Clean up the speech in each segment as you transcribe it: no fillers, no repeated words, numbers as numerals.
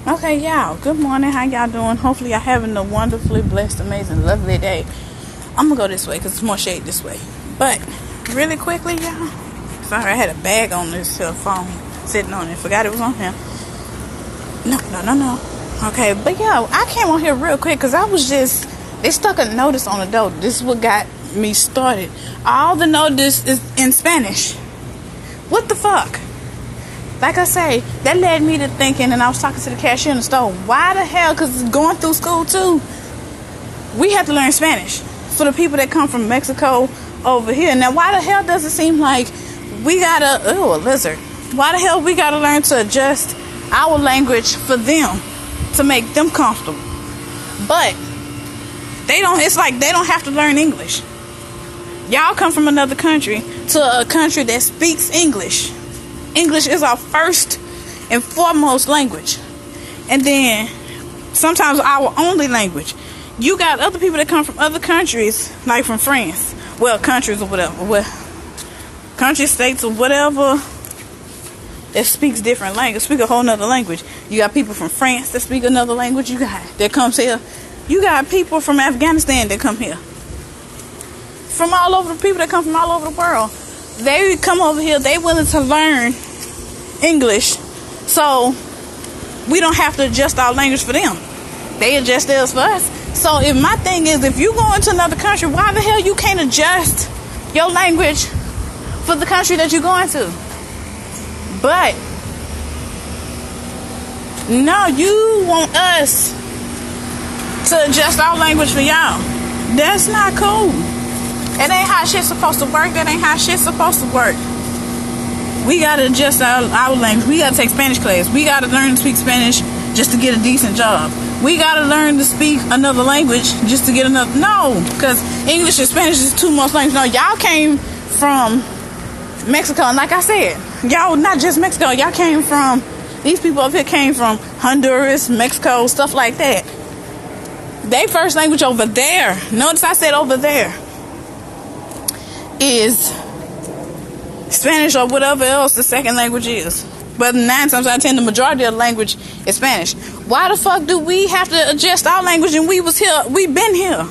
Okay, y'all. Good morning. How y'all doing? Hopefully, y'all having a wonderfully blessed, amazing, lovely day. I'm gonna go this way because it's more shade this way. But really quickly, y'all. Sorry, I had a bag on this phone sitting on it. Forgot it was on here. No. Okay, but yo, I came on here real quick because I was just they stuck a notice on the door. This is what got me started. All the notice is in Spanish. What the fuck? Like I say, that led me to thinking, and I was talking to the cashier in the store, why the hell, because going through school too, we have to learn Spanish for the people that come from Mexico over here. Now, why the hell does it seem like we gotta, a lizard. Why the hell we gotta learn to adjust our language for them to make them comfortable? But it's like they don't have to learn English. Y'all come from another country to a country that speaks English. English is our first and foremost language. And then sometimes our only language. You got other people that come from other countries, like from France. Well, countries or whatever. Well, country, states or whatever that speaks different language, speak a whole nother language. You got people from France that speak another language. You got people from Afghanistan that come here. From all over, the people that come from all over the world. They come over here, they willing to learn English, so we don't have to adjust our language for them. They adjust theirs for us. So if my thing is, if you go into another country, why the hell you can't adjust your language for the country that you're going to? But no, you want us to adjust our language for y'all. That's not cool. It ain't how shit's supposed to work. That ain't how shit's supposed to work. We gotta adjust our language. We gotta take Spanish class. We gotta learn to speak Spanish just to get a decent job. We gotta learn to speak another language just to get another. No, because English and Spanish is two most languages. No, y'all came from Mexico, and like I said, y'all not just Mexico. Y'all came from, these people up here came from Honduras, Mexico, stuff like that. They first language over there. Notice I said over there. Is Spanish or whatever else the second language is. But 9 times out of 10, the majority of the language is Spanish. Why the fuck do we have to adjust our language and we was here? We've been here.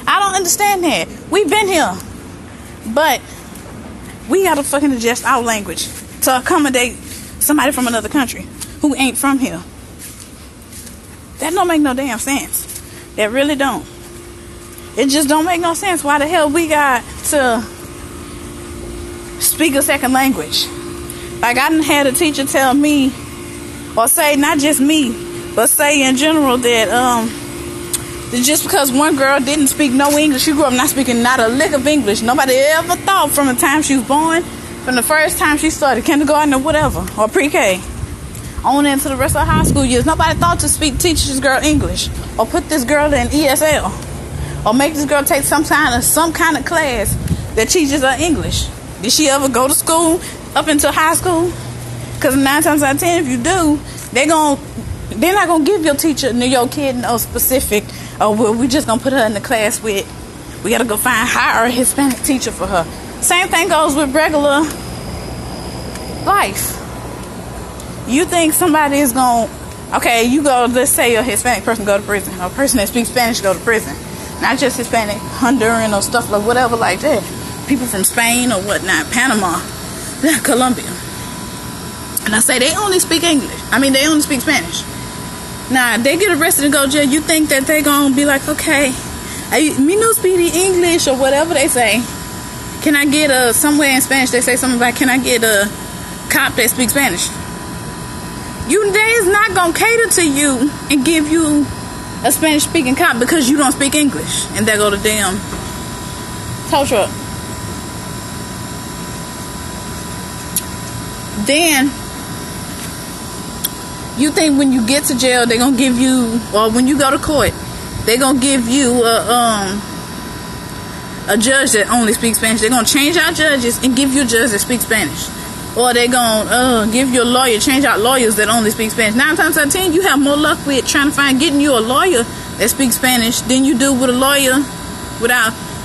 I don't understand that. We've been here. But we gotta fucking adjust our language to accommodate somebody from another country who ain't from here. That don't make no damn sense. That really don't. It just don't make no sense. Why the hell we got to speak a second language? Like, I done had a teacher tell me, or say, not just me, but say in general that just because one girl didn't speak no English, she grew up not speaking not a lick of English. Nobody ever thought from the time she was born, from the first time she started kindergarten or whatever, or pre-K, on into the rest of her high school years. Nobody thought to teach this girl English, or put this girl in ESL. Or make this girl take some kind of class that teaches her English. Did she ever go to school up until high school? Because 9 times out of 10, if you do, they're not gonna give your kid no specific. Oh, well, we just gonna put her in the class with. We gotta go hire a Hispanic teacher for her. Same thing goes with regular life. You think somebody is gonna? Okay, you go. Let's say a Hispanic person go to prison. Or a person that speaks Spanish go to prison. Not just Hispanic, Honduran or stuff like whatever like that. People from Spain or whatnot, Panama, Colombia. And I say they only speak English. They only speak Spanish. Now, they get arrested and go to jail. You think that they gonna be like, okay, me no speak English or whatever they say. Can I get somewhere in Spanish they say something about, can I get a cop that speaks Spanish? They is not gonna cater to you and give you a Spanish speaking cop because you don't speak English. And there go the damn tow truck. Then you think when you get to jail they're gonna give you, or when you go to court, they're gonna give you a judge that only speaks Spanish. They're gonna change out judges and give you a judge that speaks Spanish. Or they're gonna give you a lawyer, change out lawyers that only speak Spanish. 9 times out of 10, you have more luck with trying to getting you a lawyer that speaks Spanish than you do with a lawyer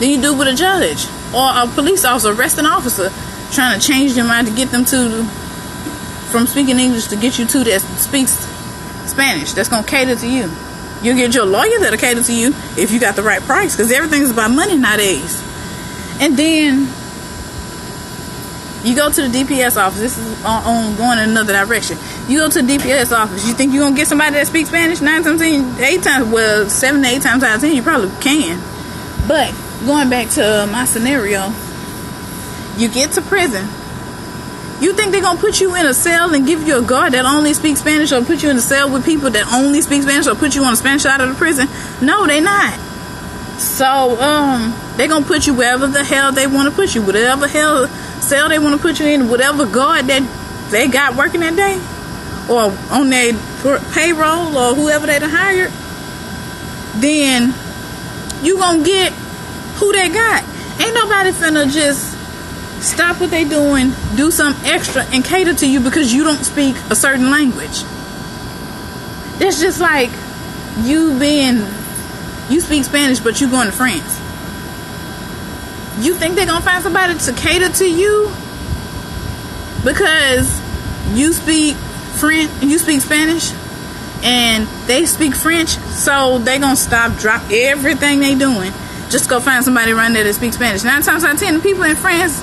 than you do with a judge or a police officer, arresting officer, trying to change their mind to get them from speaking English to get you to that speaks Spanish that's gonna cater to you. You'll get your lawyer that'll cater to you if you got the right price, because everything's about money nowadays. And then you go to the DPS office. This is on going in another direction. You go to the DPS office. You think you're going to get somebody that speaks Spanish? 9 times 10, 8 times, well, 7 to 8 times out of 10, you probably can. But going back to my scenario, you get to prison. You think they're going to put you in a cell and give you a guard that only speaks Spanish, or put you in a cell with people that only speak Spanish, or put you on a Spanish side of the prison? No, they're not. So, they're going to put you wherever the hell they want to put you. Whatever hell cell they want to put you in, whatever guard that they got working that day, or on their payroll, or whoever they done hired, then you gonna get who they got. Ain't nobody finna just stop what they doing, do something extra, and cater to you because you don't speak a certain language. That's just like you speak Spanish, but you going to France. You think they're gonna find somebody to cater to you because you speak French, you speak Spanish, and they speak French? So they gonna drop everything they doing, just go find somebody around there that speaks Spanish. 9 times out of 10, the people in France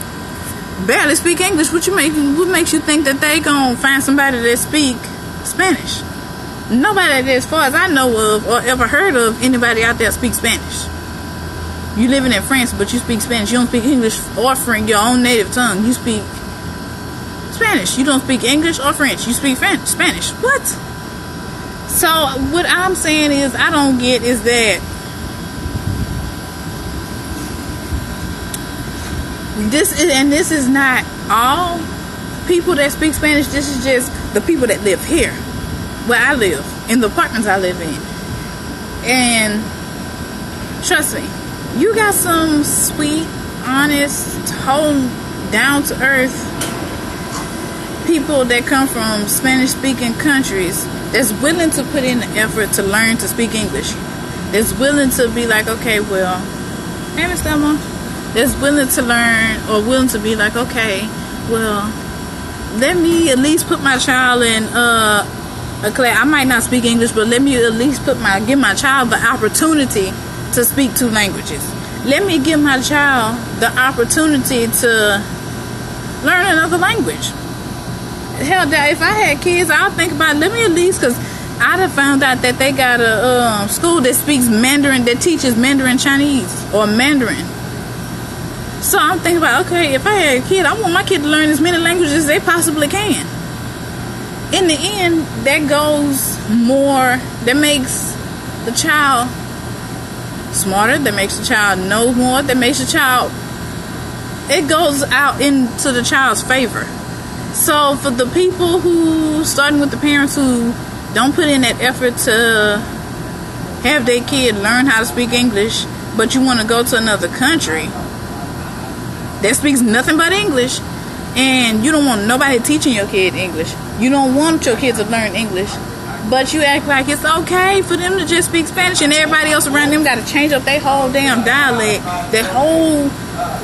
barely speak English. What makes you think that they gonna find somebody that speak Spanish? Nobody that, as far as I know of or ever heard of, anybody out there speaks Spanish. You living in France, but you speak Spanish. You don't speak English or French, your own native tongue. You speak Spanish. You don't speak English or French. You speak Spanish. What? So what I'm saying is, I don't get is that this is not all people that speak Spanish. This is just the people that live here, where I live, in the apartments I live in. And trust me, you got some sweet, honest, whole, down-to-earth people that come from Spanish-speaking countries that's willing to put in the effort to learn to speak English. That's willing to be like, okay, well, hey, Miss Thelma. That's willing to learn, or willing to be like, okay, well, let me at least put my child in a class. I might not speak English, but let me at least give my child the opportunity to speak 2 languages. Let me give my child the opportunity to learn another language. Hell, if I had kids, I'll think about it. Let me at least, because I'd have found out that they got a school that speaks Mandarin, that teaches Mandarin Chinese or Mandarin. So I'm thinking about, okay, if I had a kid, I want my kid to learn as many languages as they possibly can. In the end, that makes the child smarter, that makes the child know more, that makes the child, it goes out into the child's favor. So for the people who, starting with the parents who don't put in that effort to have their kid learn how to speak English, but you want to go to another country that speaks nothing but English, and you don't want nobody teaching your kid English. You don't want your kids to learn English, but you act like it's okay for them to just speak Spanish, and everybody else around them got to change up their whole damn dialect, their whole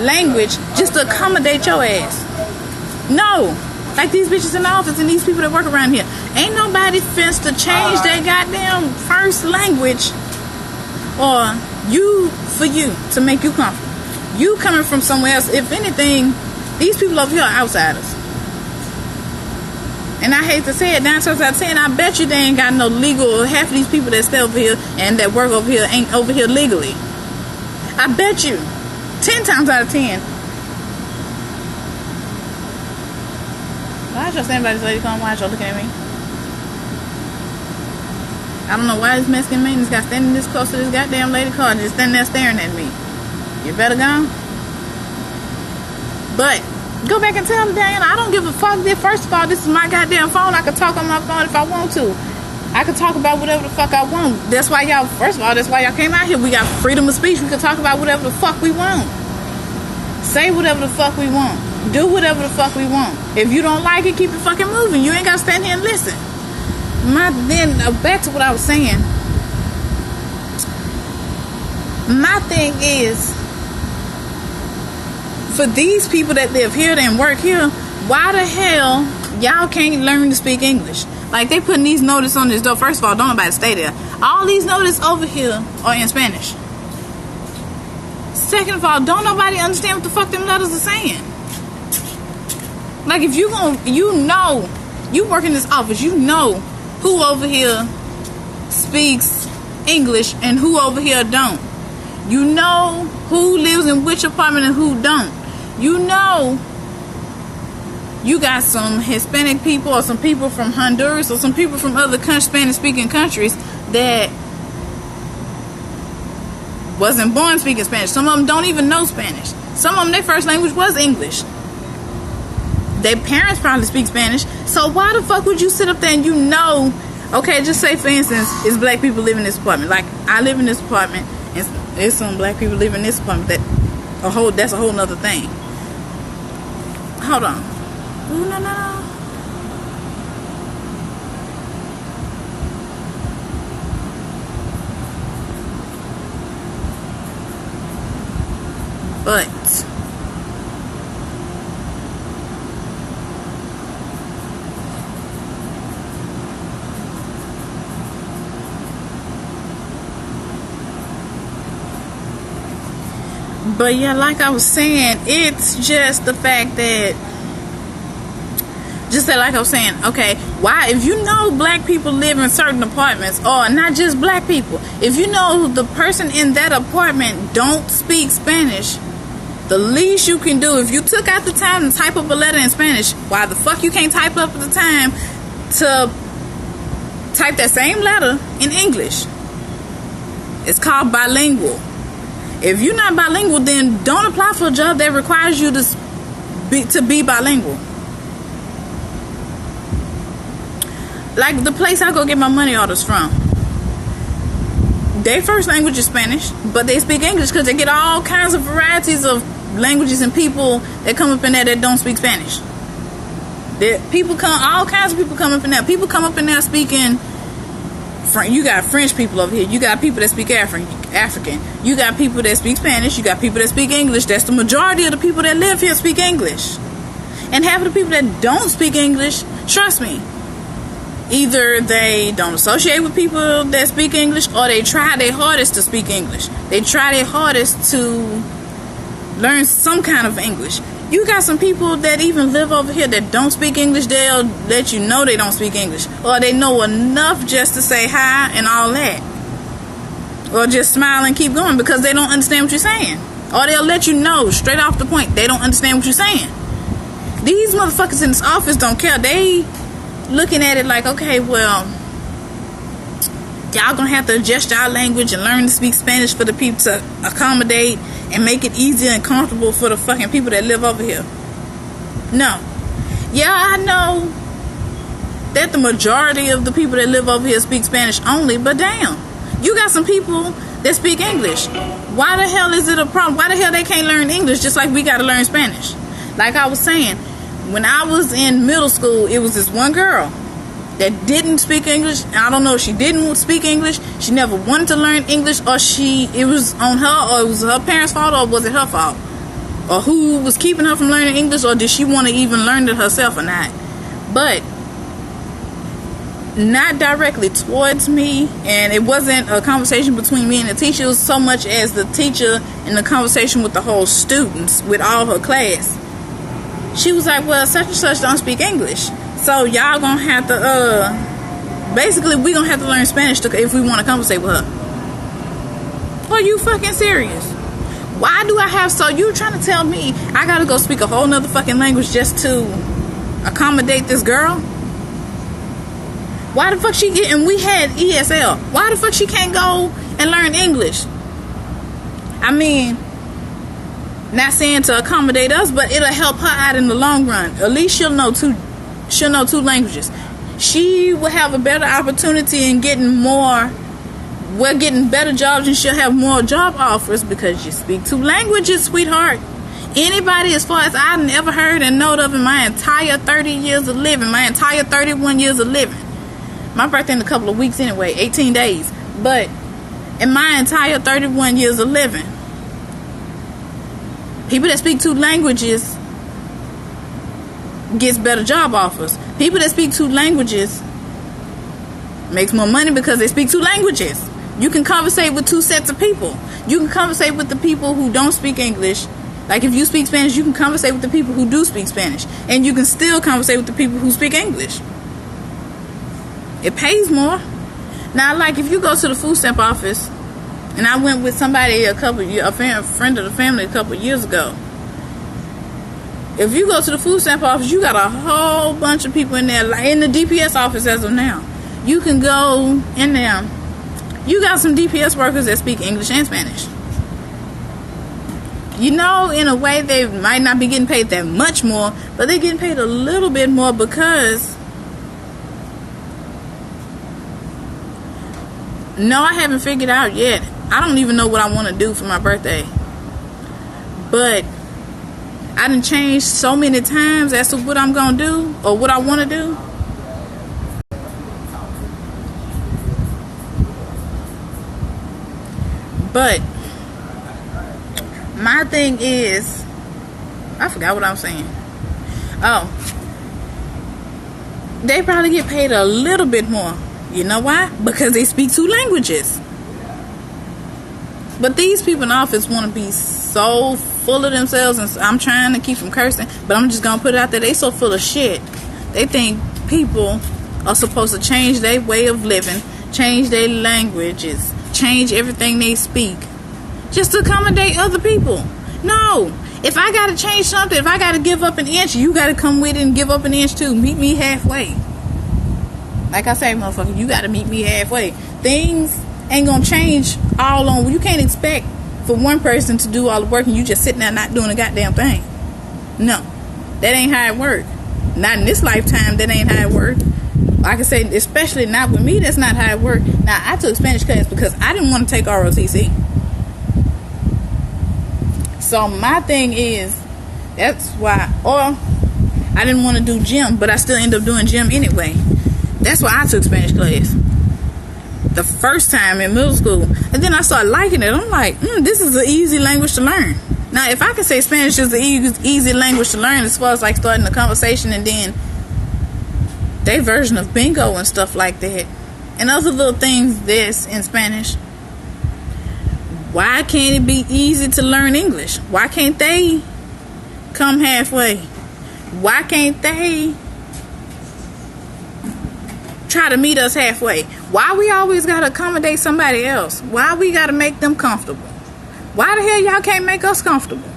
language, just to accommodate your ass. No. Like these bitches in the office and these people that work around here. Ain't nobody finna to change their goddamn first language or for you to make you comfortable. You coming from somewhere else. If anything, these people over here are outsiders. And I hate to say it, 9 times out of 10, I bet you they ain't got no legal. Half of these people that stay over here and that work over here ain't over here legally. I bet you 10 times out of 10. Why is your standing by this lady car? Why is you looking at me? I don't know why this Mexican man got standing this close to this goddamn lady car and just standing there staring at me. You better go. But go back and tell them, Diana, I don't give a fuck. First of all, this is my goddamn phone. I can talk on my phone if I want to. I can talk about whatever the fuck I want. That's why y'all, first of all, that's why y'all came out here. We got freedom of speech. We can talk about whatever the fuck we want. Say whatever the fuck we want. Do whatever the fuck we want. If you don't like it, keep it fucking moving. You ain't got to stand here and listen. Back to what I was saying. My thing is, for these people that live here and work here, why the hell y'all can't learn to speak English? Like, they putting these notices on this door. First of all, don't nobody stay there. All these notices over here are in Spanish. Second of all, don't nobody understand what the fuck them letters are saying. Like, if you you work in this office, you know who over here speaks English and who over here don't. You know who lives in which apartment and who don't. You know you got some Hispanic people or some people from Honduras or some people from other Spanish-speaking countries that wasn't born speaking Spanish. Some of them don't even know Spanish. Some of them, their first language was English. Their parents probably speak Spanish. So why the fuck would you sit up there and you know, okay, just say for instance, it's black people live in this apartment. Like, I live in this apartment, and there's some black people live in this apartment. That's a whole nother thing. Hold on. Ooh, no. But yeah, like I was saying, it's just the fact that, okay, why, if you know black people live in certain apartments, or not just black people, if you know the person in that apartment don't speak Spanish, the least you can do, if you took out the time to type up a letter in Spanish, why the fuck you can't type up the time to type that same letter in English? It's called bilingual. If you're not bilingual, then don't apply for a job that requires you to be bilingual. Like the place I go get my money orders from, their first language is Spanish, but they speak English because they get all kinds of varieties of languages and people that come up in there that don't speak Spanish. All kinds of people come up in there. People come up in there speaking French. You got French people over here. You got people that speak African. You got people that speak Spanish. You got people that speak English. That's the majority of the people that live here speak English. And half of the people that don't speak English, trust me, either they don't associate with people that speak English, or they try their hardest to speak English. They try their hardest to learn some kind of English. You got some people that even live over here that don't speak English. They'll let you know they don't speak English, or they know enough just to say hi and all that, or just smile and keep going because they don't understand what you're saying, or they'll let you know straight off the point they don't understand what you're saying. These motherfuckers in this office don't care. They looking at it like, okay, well, y'all gonna have to adjust y'all language and learn to speak Spanish for the people to accommodate and make it easier and comfortable for the fucking people that live over here. No. Yeah, I know that the majority of the people that live over here speak Spanish only, but damn, you got some people that speak English. Why the hell is it a problem? Why the hell they can't learn English just like we gotta learn Spanish? Like I was saying, when I was in middle school, it was this one girl that didn't speak English. I don't know if she didn't speak English, she never wanted to learn English, or it was on her, or it was her parents' fault, or was it her fault? Or who was keeping her from learning English, or did she want to even learn it herself or not? But not directly towards me, and it wasn't a conversation between me and the teacher. It was so much as the teacher in the conversation with the whole students, with all her class. She was like, well, such and such don't speak English, so y'all gonna have to basically we gonna have to learn Spanish if we want to conversate with her. Are you fucking serious? Why do I have, so you trying to tell me I gotta go speak a whole nother fucking language just to accommodate this girl? Why the fuck she get, and we had ESL, why the fuck she can't go and learn English? I mean, not saying to accommodate us, but it'll help her out in the long run. At least she'll know two languages. She will have a better opportunity in getting better jobs, and she'll have more job offers because you speak two languages, sweetheart. Anybody, as far as I've ever heard and know of in my entire 30 years of living, my entire 31 years of living. My birthday in a couple of weeks anyway, 18 days. But in my entire 31 years of living, people that speak two languages gets better job offers. People that speak two languages Makes more money because they speak two languages. You can conversate with two sets of people. You can conversate with the people who don't speak English. Like if you speak Spanish, you can conversate with the people who do speak Spanish. And you can still conversate with the people who speak English. It pays more. Now, like if you go to the food stamp office, and I went with somebody a friend of the family a couple years ago. If you go to the food stamp office, you got a whole bunch of people in there, like in the DPS office as of now. You can go in there. You got some DPS workers that speak English and Spanish. You know, in a way, they might not be getting paid that much more, but they're getting paid a little bit more because... No, I haven't figured out yet. I don't even know what I want to do for my birthday. But I done changed so many times as to what I'm going to do or what I want to do. But my thing is, I forgot what I'm saying. Oh, they probably get paid a little bit more. You know why? Because they speak two languages. But these people in office want to be so full of themselves, and I'm trying to keep from cursing, but I'm just going to put it out there. They so full of shit. They think people are supposed to change their way of living, change their languages, change everything they speak, just to accommodate other people. No. If I got to change something, if I got to give up an inch, you got to come with it and give up an inch too. Meet me halfway. Like I say, motherfucker, you got to meet me halfway. Things ain't going to change all on. You can't expect for one person to do all the work and you just sitting there not doing a goddamn thing. No. That ain't how it work. Not in this lifetime, that ain't how it work. Like I say, especially not with me, that's not how it work. Now, I took Spanish class because I didn't want to take ROTC. So, my thing is, that's why, or I didn't want to do gym, but I still end up doing gym anyway. That's why I took Spanish class the first time in middle school. And then I started liking it. I'm like, this is an easy language to learn. Now, if I could say Spanish is an easy language to learn as far as like starting a conversation and then their version of bingo and stuff like that and other little things that's in Spanish, why can't it be easy to learn English? Why can't they come halfway? Why can't they try to meet us halfway? Why we always gotta accommodate somebody else? Why we gotta make them comfortable? Why the hell y'all can't make us comfortable?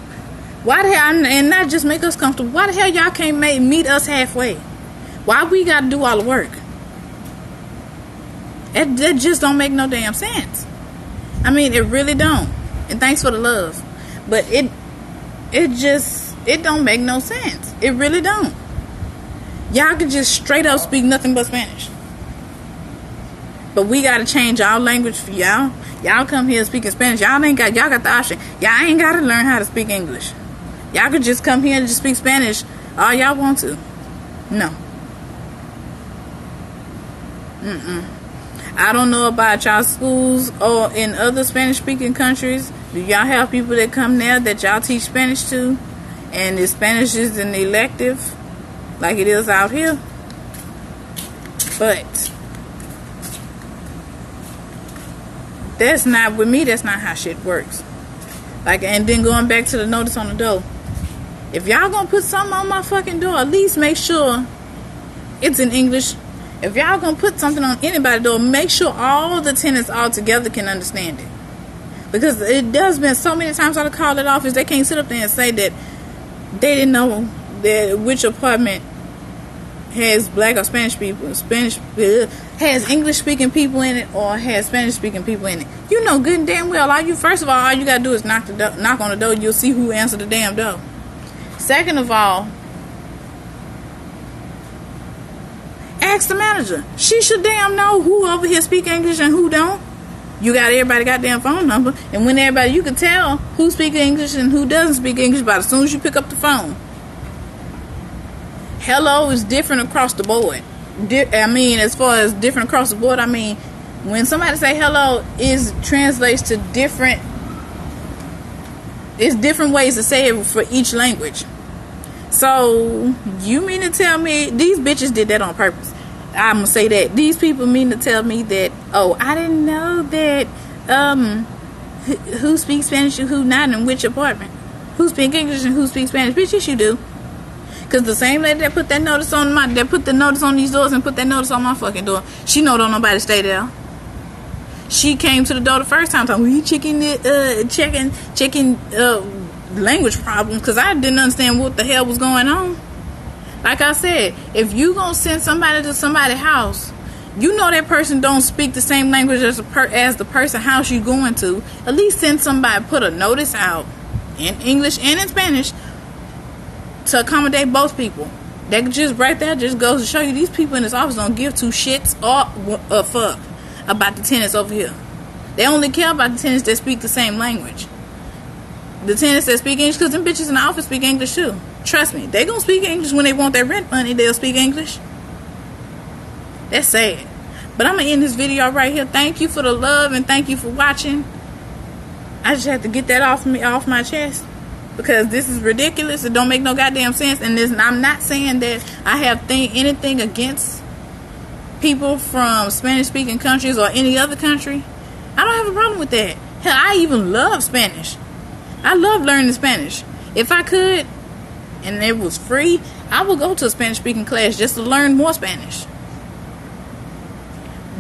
Why the hell, and not just make us comfortable, why the hell y'all can't meet us halfway? Why we gotta do all the work? That just don't make no damn sense. I mean, it really don't. And thanks for the love, but it don't make no sense. It really don't. Y'all can just straight up speak nothing but Spanish. But we gotta change our language for y'all. Y'all come here speaking Spanish. Y'all got the option. Y'all ain't gotta learn how to speak English. Y'all could just come here and just speak Spanish all y'all want to. No. I don't know about y'all schools or in other Spanish speaking countries. Do y'all have people that come there that y'all teach Spanish to? And if Spanish is an elective like it is out here? But that's not, with me, that's not how shit works. Like, and then going back to the notice on the door. If y'all gonna put something on my fucking door, at least make sure it's in English. If y'all gonna put something on anybody's door, make sure all the tenants all together can understand it. Because it does been so many times I call that office, they can't sit up there and say that they didn't know that which apartment has black or Spanish people, has English speaking people in it or has Spanish speaking people in it. You know good and damn well, all you gotta do is knock on the door. You'll see who answered the damn door. Second of all, ask the manager. She should damn know who over here speak English and who don't. You got everybody goddamn phone number, and when everybody, you can tell who speaks English and who doesn't speak English by as soon as you pick up the phone. Hello is different across the board. I mean, as far as different across the board, I mean, when somebody say hello, it translates to different. It's different ways to say it for each language. So you mean to tell me these bitches did that on purpose? I'm gonna say that these people mean to tell me that, oh, I didn't know that who speaks Spanish and who not in which apartment, who speak English and who speaks Spanish. Bitch, yes you do. Cause the same lady that put that notice on that put the notice on these doors and put that notice on my fucking door, she know don't nobody stay there. She came to the door the first time talking, we checking language problems, because I didn't understand what the hell was going on. Like I said, if you gonna send somebody to somebody's house, you know that person don't speak the same language as the person house you going to. At least send somebody, put a notice out in English and in Spanish to accommodate both people. That just right there just goes to show you these people in this office don't give two shits or a fuck about the tenants over here. They only care about the tenants that speak the same language. The tenants that speak English, because them bitches in the office speak English too. Trust me, they gonna speak English when they want their rent money. They'll speak English. That's sad. But I'm gonna end this video right here. Thank you for the love and thank you for watching. I just have to get that off my chest, because this is ridiculous. It don't make no goddamn sense. And I'm not saying that I have anything against people from Spanish-speaking countries or any other country. I don't have a problem with that. Hell, I even love Spanish. I love learning Spanish. If I could, and it was free, I would go to a Spanish-speaking class just to learn more Spanish.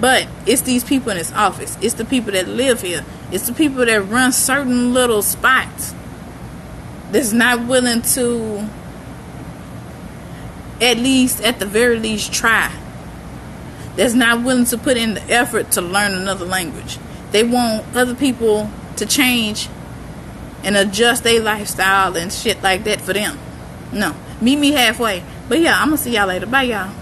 But it's these people in this office. It's the people that live here. It's the people that run certain little spots that's not willing to, at the very least, try. That's not willing to put in the effort to learn another language. They want other people to change and adjust their lifestyle and shit like that for them. No. Meet me halfway. But yeah, I'm going to see y'all later. Bye, y'all.